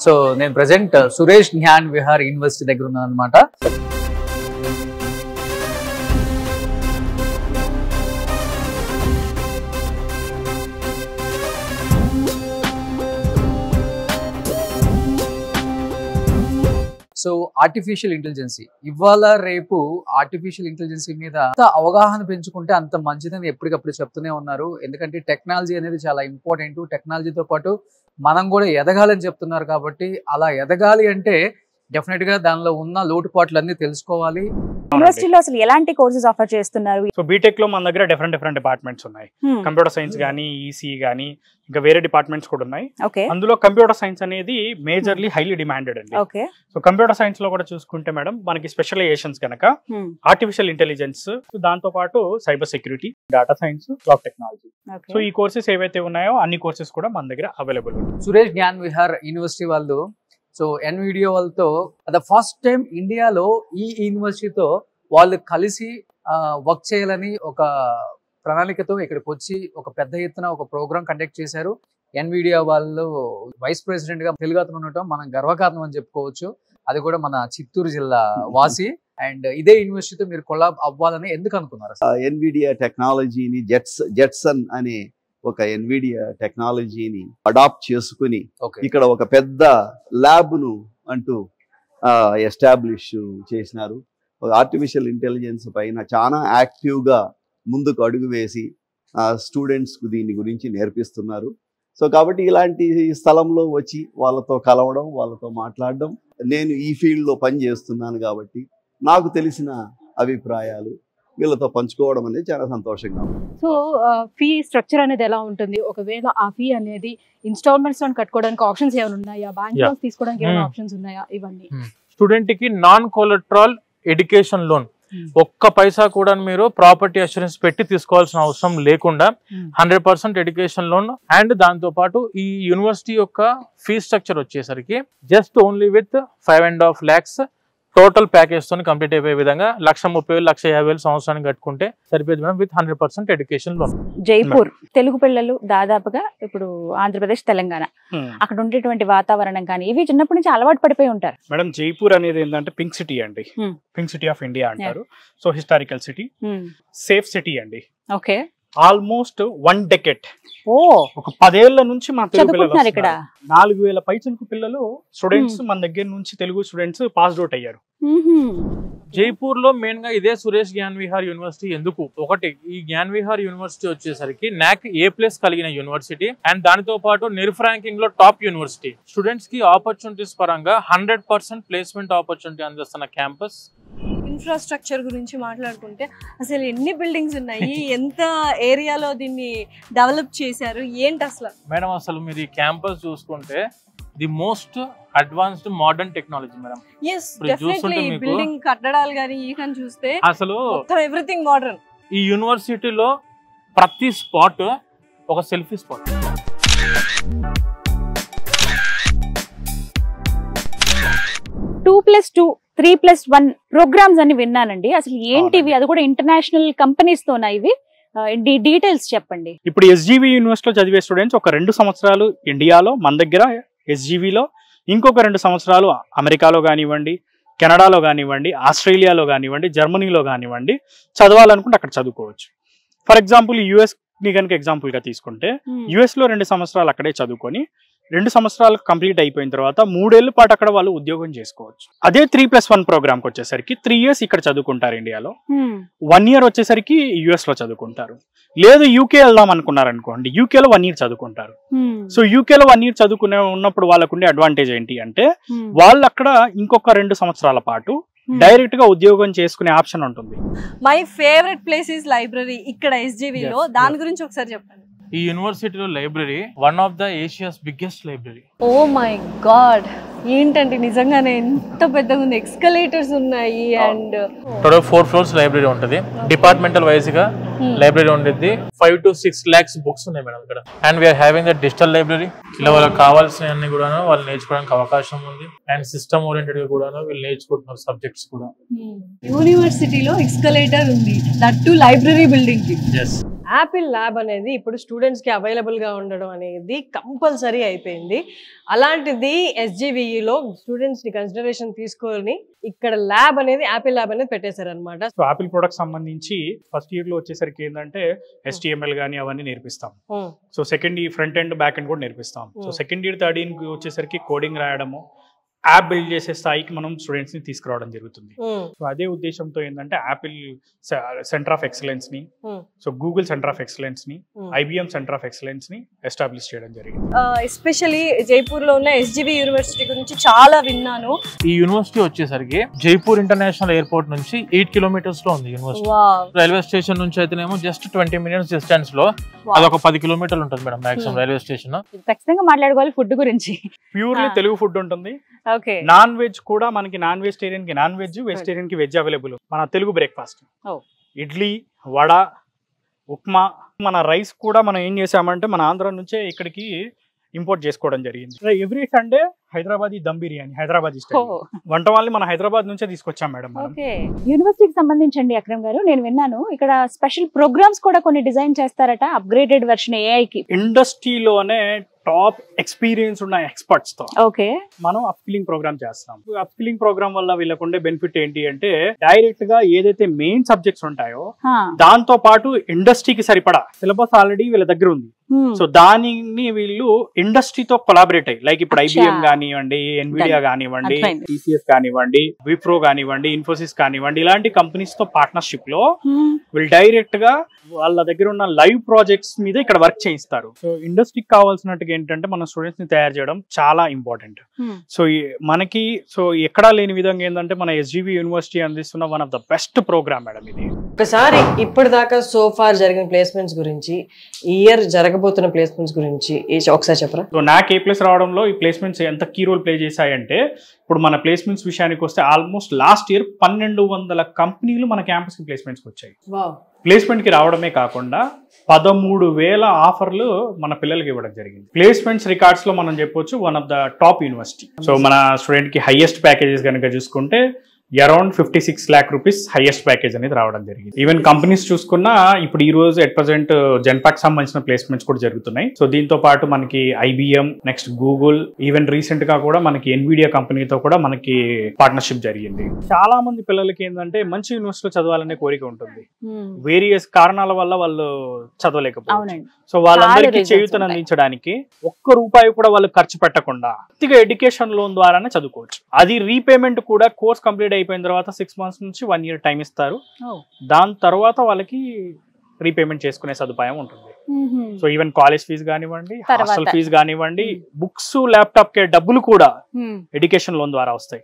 So నేను present Suresh Gyan Vihar university దగ్గర ఉన్నాను అనమాట. సో ఆర్టిఫిషియల్ ఇంటెలిజెన్సీ ఇవాళ రేపు ఆర్టిఫిషియల్ ఇంటెలిజెన్సీ మీద అంత అవగాహన పెంచుకుంటే అంత మంచిదని ఎప్పటికప్పుడు చెప్తూనే ఉన్నారు. ఎందుకంటే టెక్నాలజీ అనేది చాలా ఇంపార్టెంట్. టెక్నాలజీతో పాటు మనం కూడా ఎదగాలని చెప్తున్నారు. కాబట్టి అలా ఎదగాలి అంటే డెఫినెట్ గా దానిలో ఉన్న లోటుపాట్లన్నీ తెలుసుకోవాలి. యూనివర్సిటీలో అసలు ఎలాంటి కోర్సెస్ ఆఫర్ చేస్తున్నారు? సో బీటెక్ లో మన దగ్గర డిఫరెంట్ డిపార్ట్మెంట్స్ ఉన్నాయి. కంప్యూటర్ సైన్స్ గానీ, ఈసీ గానీ, ఇంకా వేరే డిపార్ట్మెంట్స్ కూడా ఉన్నాయి. అందులో కంప్యూటర్ సైన్స్ అనేది మేజర్లీ హైలీ డిమాండెడ్ అండి. సో కంప్యూటర్ సైన్స్ లో కూడా చూసుకుంటే మేడం మనకి స్పెషలైజేషన్స్ కనుక ఆర్టిఫిషియల్ ఇంటెలిజెన్స్, దాంతో పాటు cyber security, data science, cloud technology. So ఈ కోర్సెస్ ఏవైతే ఉన్నాయో అన్ని కోర్సెస్ కూడా మన దగ్గర అవైలబుల్ ఉన్నాయి. సురేష్ జ్ఞాన్ విహార్ యూనివర్సిటీ వాళ్ళు సో ఎన్విడియో వాళ్ళతో ద ఫస్ట్ టైం ఇండియాలో ఈ యూనివర్సిటీతో వాళ్ళు కలిసి వర్క్ చేయాలని ఒక ప్రణాళికతో ఇక్కడికి వచ్చి ఒక పెద్ద ఎత్తున ఒక ప్రోగ్రామ్ కండక్ట్ చేశారు. ఎన్విడియో వాళ్ళు వైస్ ప్రెసిడెంట్ గా తెలుగు అతను ఉండటం మనం గర్వకారణం అని చెప్పుకోవచ్చు. అది కూడా మన చిత్తూరు జిల్లా వాసి. అండ్ ఇదే యూనివర్సిటీతో మీరు కొలాబ్ అవ్వాలని ఎందుకు అనుకున్నారు? ఎన్విడియా టెక్నాలజీని జెట్సన్ అనే ఒక ఎన్విడియా టెక్నాలజీని అడాప్ట్ చేసుకుని ఇక్కడ ఒక పెద్ద ల్యాబ్ ను అంటూ ఎస్టాబ్లిష్ చేసినారు. ఆర్టిఫిషియల్ ఇంటెలిజెన్స్ పైన చాలా యాక్టివ్ గా ముందుకు అడుగు వేసి స్టూడెంట్స్ కు దీని గురించి నేర్పిస్తున్నారు. సో కాబట్టి ఇలాంటి స్థలంలో వచ్చి వాళ్ళతో కలవడం, వాళ్ళతో మాట్లాడడం, నేను ఈ ఫీల్డ్ లో పని చేస్తున్నాను కాబట్టి నాకు తెలిసిన అభిప్రాయాలు వీళ్ళతో పంచుకోవడం అనేది చాలా సంతోషంగా ఉంది. సో ఫీ స్ట్రక్చర్ అనేది ఎలా ఉంటుంది? ఒకవేళ ఆ ఫీ అనేది ఇన్స్టాల్మెంట్స్ లో కట్టుకోవడానికి ఆప్షన్స్ ఏమైనా ఉన్నాయా? బ్యాంక్ లోన్స్ తీసుకోవడానికి ఏమైనా ఆప్షన్స్ ఉన్నాయా? ఇవన్నీ స్టూడెంట్ కి నాన్ కొలెటరల్ ఎడ్యుకేషన్ లోన్, ఒక్క పైసా కూడా మీరు ప్రాపర్టీ అష్యూరెన్స్ పెట్టి తీసుకోవాల్సిన అవసరం లేకుండా 100% ఎడ్యుకేషన్ లోన్. అండ్ దాంతో పాటు ఈ యూనివర్సిటీ యొక్క ఫీ స్ట్రక్చర్ వచ్చేసరికి just only with 5.5 lakhs total package తో కంప్లీట్ అయిపోయే విధంగా 1,30,000 1,50,000 సంవత్సరానికి కట్టుకుంటే సరిపోయింది madam, with 100% education loan. Jaipur Telugu పిల్లలు దాదాపుగా ఇప్పుడు ఆంధ్రప్రదేశ్, తెలంగాణ అక్కడ ఉండేటువంటి వాతావరణం కానీ ఇవి చిన్నప్పటి నుంచి అలవాటు పడిపోయి ఉంటారు. మేడం జైపూర్ అనేది ఏంటంటే పింక్ సిటీ అండి. పింక్ సిటీ ఆఫ్ ఇండియా అంటారు. So historical city, safe city అండి. ఓకే, ఆల్మోస్ట్ 1 decade, ఒక 10 ఏళ్ల నుంచి మన తెలుగు పిల్లలు ఇక్కడ 4,000 పైచలకు పిల్లలు స్టూడెంట్స్ మన దగ్గర నుంచి తెలుగు స్టూడెంట్స్ పాస్డ్ అవుట్ అయ్యారు. జైపూర్ లో మెయిన్ గా ఇదే సురేష్ జ్ఞాన్ విహార్ యూనివర్సిటీ ఎందుకు? ఒకటి, ఈ జ్ఞాన్ విహార్ యూనివర్సిటీ వచ్చేసరికి NAC A+ కలిగిన యూనివర్సిటీ. అండ్ దానితో పాటు నెర్ఫ్ ర్యాంకింగ్ లో టాప్ యూనివర్సిటీ. స్టూడెంట్స్ కి ఆపర్చునిటీస్ పరంగా 100% ప్లేస్మెంట్ ఆపర్చునిటీ అందిస్తున్న క్యాంపస్. ఇన్ఫ్రాస్ట్రక్చర్ గురించి మాట్లాడుకుంటే అసలు ఎన్ని బిల్డింగ్స్ ఉన్నాయి, ఎంత ఏరియాలో దీన్ని డెవలప్ చేశారు, ఏంటి అసలు? మేడం అసలు మీరు ఈ క్యాంపస్ చూసుకుంటే the most advanced modern technology madam. yes definitely building కట్టడాలు గాని ఈ కన్ చూస్తే అసలు ఎవ్రీథింగ్ మోడర్న్. ఈ యూనివర్సిటీలో ప్రతి స్పాట్ ఒక సెల్ఫీ స్పాట్. 2+2 3+1 ప్రోగ్రామ్స్ అని విన్నానండి. అసలు ఏంటివి? అది కూడా ఇంటర్నేషనల్ కంపెనీస్ తోనా ఇవి? డీటెయిల్స్ చెప్పండి. ఇప్పుడు SGV యూనివర్సిటీలో చదివే స్టూడెంట్స్ ఒక 2 సంవత్సరాలు ఇండియాలో మన దగ్గర SGVలో, ఇంకొక 2 సంవత్సరాలు అమెరికాలో కానివ్వండి, కెనడాలో కానివ్వండి, ఆస్ట్రేలియాలో కానివ్వండి, జర్మనీలో కానివ్వండి చదవాలనుకుంటే అక్కడ చదువుకోవచ్చు. ఫర్ ఎగ్జాంపుల్ US ని కనుక ఎగ్జాంపుల్ గా తీసుకుంటే US లో 2 సంవత్సరాలు అక్కడే చదువుకొని 2 సంవత్సరాలు కంప్లీట్ అయిపోయిన తర్వాత 3 ఏళ్ల పాటు అక్కడ వాళ్ళు ఉద్యోగం చేసుకోవచ్చు. అదే 3+1 ప్రోగ్రామ్ కి వచ్చేసరికి 3 years ఇక్కడ చదువుకుంటారు ఇండియాలో, 1 year వచ్చేసరికి US లో చదువుకుంటారు. లేదు UK వెళ్దాం అనుకున్నారు అనుకోండి, UK లో 1 year చదువుకుంటారు. సో UK లో 1 year చదువుకునే ఉన్నప్పుడు వాళ్ళకు ఉండే అడ్వాంటేజ్ ఏంటి అంటే వాళ్ళు అక్కడ ఇంకొక 2 సంవత్సరాల పాటు డైరెక్ట్ గా ఉద్యోగం చేసుకునే ఆప్షన్ ఉంటుంది. My favourite place is library ఇక్కడ SGV లో. దాని గురించి ఒకసారి చెప్పండి. ఈ యూనివర్సిటీలో library one of the Asia's biggest library. Oh my God, ఏంటంటే నిజంగానే ఎంత పెద్దగా ఉంది. ఎక్స్కలేటర్స్ ఉన్నాయి అండ్ టోటల్ 4 floors లైబ్రరీ ఉంటుంది. డిపార్ట్మెంటల్ వైజ్ గా లైబ్రరీ ఉంటుంది. 5 to 6 lakhs బుక్స్ ఉన్నాయి మేడం ఇక్కడ. And we are having the digital library. ఇలా వాళ్ళకి కావాల్సిన అన్ని కూడా వాళ్ళు నేర్చుకోవడానికి అవకాశం ఉంది. అండ్ సిస్టమ్ ఓరియంటెడ్ గా కూడా వీళ్ళు నేర్చుకుంటున్నారు సబ్జెక్ట్స్ కూడా. యూనివర్సిటీలో ఎక్స్కలేటర్ ఉంది, దట్ టు లైబ్రరీ బిల్డింగ్ కి. యాపిల్ ల్యాబ్ అనేది ఇప్పుడు స్టూడెంట్స్ కి అవైలబుల్ గా ఉండడం అనేది కంపల్సరీ అయిపోయింది. అలాంటిది SGVలో స్టూడెంట్స్ ని కన్సిడరేషన్ తీసుకొని ఇక్కడ ల్యాబ్ అనేది యాపిల్ ల్యాబ్ అనేది పెట్టేశారు అనమాట. సో యాపిల్ ప్రొడక్ట్ సంబంధించి ఫస్ట్ ఇయర్ లో వచ్చేసరికి ఏంటంటే HTML గానీ అవన్నీ నేర్పిస్తాం. So second year front end back end కూడా నేర్పిస్తాం. So second year third year వచ్చేసరికి కోడింగ్ రాయడము, యాప్ బిల్డ్ చేసే స్థాయికి మనం స్టూడెంట్స్ ని తీసుకురావడం జరుగుతుంది. సో అదే ఉద్దేశంతో ఏంటంటే యాపిల్ సెంటర్ ఆఫ్ ఎక్సలెన్స్ ని, so Google centre of excellence ని, IBM సెంటర్ ఆఫ్ ఎక్సలెన్స్ ని ఎస్టాబ్లిష్ చేయడం జరిగింది. ఎస్పెషల్లీ జైపూర్ లో ఉన్న SGV యూనివర్సిటీ గురించి చాలా విన్నాను. ఈ యూనివర్సిటీ వచ్చేసరికి జైపూర్ ఇంటర్నేషనల్ ఎయిర్పోర్ట్ నుంచి 8 కిలోమీటర్స్ లో ఉంది యూనివర్సిటీ. రైల్వే స్టేషన్ నుంచి అయితేనేమో జస్ట్ 20 మినిట్స్ డిస్టెన్స్ లో, అదొక 10 కిలోమీటర్లు ఉంటుంది మేడం మాక్సిమం రైల్వే స్టేషన్. ఖచ్చితంగా మాట్లాడుకోవాలి ఫుడ్ గురించి. ప్యూర్లీ తెలుగు ఫుడ్ ఉంటుంది. నాన్ వెజ్ కూడా మనకి నాన్ వెజిటేరియన్ కి నాన్ వెజ్, వెజిటేరియన్ కి వెజ్ అవైలబుల్. మన తెలుగు బ్రేక్ఫాస్ట్ ఇడ్లీ, వడ, ఉప్మా. మన రైస్ కూడా మనం ఏం చేసామంటే మన ఆంధ్ర నుంచే ఇక్కడికి ఇంపోర్ట్ చేసుకోవడం జరిగింది. Every Sunday Hyderabadi dum biryani, Hyderabadi style వంట వాళ్ళని మన హైదరాబాద్ నుంచే తీసుకొచ్చాం మేడం. యూనివర్సిటీకి సంబంధించండి అక్రమ్ గారు, నేను విన్నాను ఇక్కడ స్పెషల్ ప్రోగ్రామ్స్ కూడా కొన్ని డిజైన్ చేస్తారట, అప్గ్రేడెడ్ వెర్షన్ AI కి. ఇండస్ట్రీలోనే టాప్ ఎక్స్పీరియన్స్ ఉన్న ఎక్స్పర్ట్స్ తో మనం అప్స్కిల్లింగ్ ప్రోగ్రామ్ చేస్తాం. అప్స్కిల్లింగ్ ప్రోగ్రామ్ వల్ల వీళ్ళకు ఉండే బెనిఫిట్ ఏంటి అంటే డైరెక్ట్ గా ఏదైతే మెయిన్ సబ్జెక్ట్స్ ఉంటాయో దాంతో పాటు ఇండస్ట్రీకి సరిపడా సిలబస్ ఆల్రెడీ వీళ్ళ దగ్గర ఉంది. సో దానిని వీళ్ళు ఇండస్ట్రీతో కొలాబరేట్ అయ్యి, లైక్ ఇప్పుడు IBM కానివ్వండి, NVIDIA కానివ్వండి, TCS కానివ్వండి, విప్రో కానివ్వండి, ఇన్ఫోసిస్ కానివ్వండి, ఇలాంటి కంపెనీస్ తో పార్ట్నర్షిప్ లో వీళ్ళు డైరెక్ట్ గా వాళ్ళ దగ్గర ఉన్న లైవ్ ప్రాజెక్ట్స్ మీద ఇక్కడ వర్క్ చేయిస్తారు. సో ఇండస్ట్రీకి కావాల్సినట్టుగా ఏంటంటే మన స్టూడెంట్స్ ని తయారు చేయడం చాలా ఇంపార్టెంట్. సో మనకి ఎక్కడా లేని విధంగా ఏంటంటే మన SGV యూనివర్సిటీ అందిస్తున్న one of the best programme madam ఇది. ఒకసారి ఇప్పటిదాకా సోఫార్ జరిగిన ప్లేస్మెంట్స్ గురించి, ఈ ఇయర్ జరగబోతున్న ప్లేస్మెంట్స్ గురించి ఒకసారి చెప్పరా? సో నాకు A+ రావడంలో ఈ ప్లేస్మెంట్స్ ఎంత కీ రోల్ ప్లే చేశాయంటే, ఇప్పుడు మన ప్లేస్మెంట్స్ విషయానికి వస్తే ఆల్మోస్ట్ లాస్ట్ ఇయర్ 1200 కంపెనీలు మన క్యాంపస్ కి ప్లేస్మెంట్స్ వచ్చాయి. ప్లేస్మెంట్ కి రావడమే కాకుండా 13,000 ఆఫర్లు మన పిల్లలకి ఇవ్వడం జరిగింది. ప్లేస్మెంట్స్ రికార్డ్స్ లో మనం చెప్పొచ్చు one of the top university. So మన స్టూడెంట్ కి హైయెస్ట్ ప్యాకేజెస్ కనుక చూసుకుంటే around 56 lakh rupees highest package అనేది రావడం జరిగింది. ఈవెన్ కంపెనీస్ చూసుకున్నా ఇప్పుడు ఈ రోజు ఎట్ ప్రెసెంట్ జెన్పాక్ సంబంధించిన ప్లేస్మెంట్స్ కూడా జరుగుతున్నాయి. సో దీంతో పాటు మనకి IBM, next Google, even recent గా కూడా మనకి NVIDIA కంపెనీతో కూడా మనకి పార్ట్నర్షిప్ జరిగింది. చాలా మంది పిల్లలకి ఏంటంటే మంచి యూనివర్సిటీలో చదవాలనే కోరిక ఉంటుంది. వేరియస్ కారణాల వల్ల వాళ్ళు చదవలేకపోవచ్చు. సో వాళ్ళందరికీ చేయూతను అందించడానికి ₹1 కూడా వాళ్ళు ఖర్చు పెట్టకుండా ఎడ్యుకేషన్ లోన్ ద్వారానే చదువుకోవచ్చు. అది రీపేమెంట్ కూడా కోర్స్ కంప్లీట్ అయిపోయిన తర్వాత 6 months నుంచి 1 year టైం ఇస్తారు. దాని తర్వాత వాళ్ళకి రీపేమెంట్ చేసుకునే సదుపాయం ఉంటుంది. సో ఈవెన్ కాలేజ్ ఫీజు కానివ్వండి, హాస్టల్ ఫీజు కానివ్వండి, బుక్స్, ల్యాప్టాప్ కే డబ్బులు కూడా ఎడ్యుకేషన్ లోన్ ద్వారా వస్తాయి.